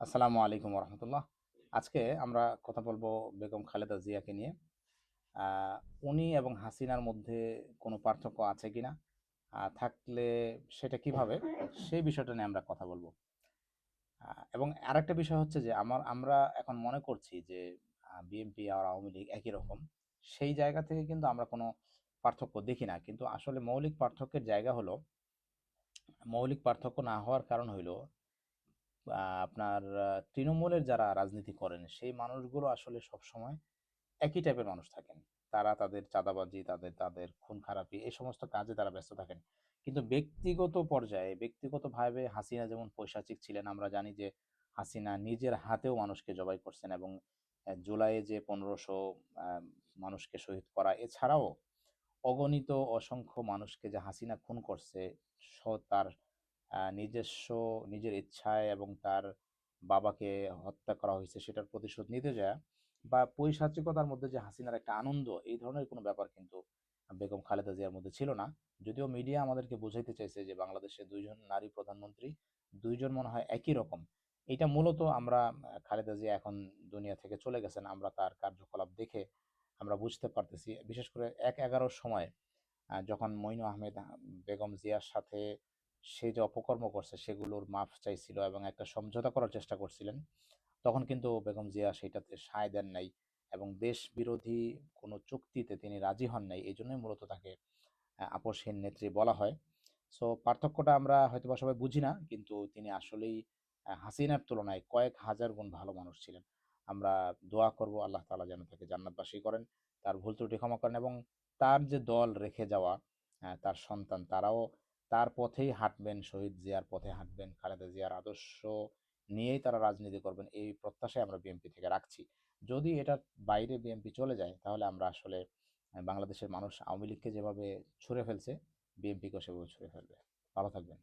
আসসালামু আলাইকুম রহমতুল্লাহ। আজকে আমরা কথা বলবো বেগম খালেদা জিয়াকে নিয়ে। আহ, উনি এবং হাসিনার মধ্যে কোনো পার্থক্য আছে কিনা, থাকলে সেটা কিভাবে, সেই বিষয়টা নিয়ে আমরা কথা বলবো। এবং আরেকটা বিষয় হচ্ছে যে আমরা এখন মনে করছি যে বিএনপি আর আওয়ামী লীগ একই রকম। সেই জায়গা থেকে কিন্তু আমরা কোনো পার্থক্য দেখি না, কিন্তু আসলে মৌলিক পার্থক্যের জায়গা হলো, মৌলিক পার্থক্য না হওয়ার কারণ হইলো আপনার তৃণমূলের যারা রাজনীতি করেন সেই মানুষগুলো আসলে সবসময় একই টাইপের মানুষ থাকেন। তারা তাদের চাঁদাবাজি, তাদের তাদের খুন খারাপি, এই সমস্ত কাজে তারা ব্যস্ত থাকেন। কিন্তু ব্যক্তিগত পর্যায়ে, ব্যক্তিগতভাবে হাসিনা যেমন পৈশাচিক ছিলেন, আমরা জানি যে হাসিনা নিজের হাতেও মানুষকে জবাই করছেন, এবং জুলাইয়ে যে 1500 মানুষকে শহীদ করা, এছাড়াও অগণিত অসংখ্য মানুষকে যে হাসিনা খুন করছে, তার নিজস্ব নিজের ইচ্ছায়, এবং তার বাবাকে হত্যা করা হয়েছে সেটার প্রতিশোধ নিতে যায়, বা পৈশাচিকতার মধ্যে যে হাসিনার একটা আনন্দ, এই ধরনের কোনো ব্যাপার কিন্তু বেগম খালেদা জিয়ার মধ্যে ছিল না। যদিও মিডিয়া আমাদেরকে বোঝাইতে চাইছে যে বাংলাদেশে দুইজন নারী প্রধানমন্ত্রী, দুইজন মনে হয় একই রকম। এটা মূলত আমরা খালেদা জিয়া এখন দুনিয়া থেকে চলে গেছেন, আমরা তার কার্যকলাপ দেখে আমরা বুঝতে পারতেছি। বিশেষ করে 1/11 সময় যখন মইনু আহমেদ বেগম জিয়ার সাথে সে যে অপকর্ম করছে সেগুলোর মাফ চাইছিল এবং একটা সমঝোতা করার চেষ্টা করছিলেন, তখন কিন্তু বেগম জিয়া সেটাতে সায় দেন নাই, এবং দেশ বিরোধী কোনো চুক্তিতে তিনি রাজি হন নাই। এই জন্যই মূলত তাকে আপসহীন নেত্রী বলা হয়। সো পার্থক্যটা আমরা হয়তোবা সবাই বুঝি না, কিন্তু তিনি আসলেই হাসিনার তুলনায় কয়েক হাজার গুণ ভালো মানুষ ছিলেন। আমরা দোয়া করব আল্লাহ তাআলা যেন তাকে জান্নাতবাসী করেন, তার ভুল ত্রুটি ক্ষমা করেন, এবং তার যে দল রেখে যাওয়া তার সন্তান, তারাও তার পথেই হাঁটবেন, শহীদ জিয়ার পথে হাঁটবেন, খালেদা জিয়ার আদর্শ নিয়েই তারা রাজনীতি করবেন, এই প্রত্যাশায় আমরা বিএনপি থেকে রাখছি। যদি এটার বাইরে বিএনপি চলে যায়, তাহলে আমরা আসলে বাংলাদেশের মানুষ আওয়ামী লীগকে যেভাবে ছুঁড়ে ফেলছে, বিএনপিকেও সেভাবে ছুঁড়ে ফেলবে। ভালো থাকবেন।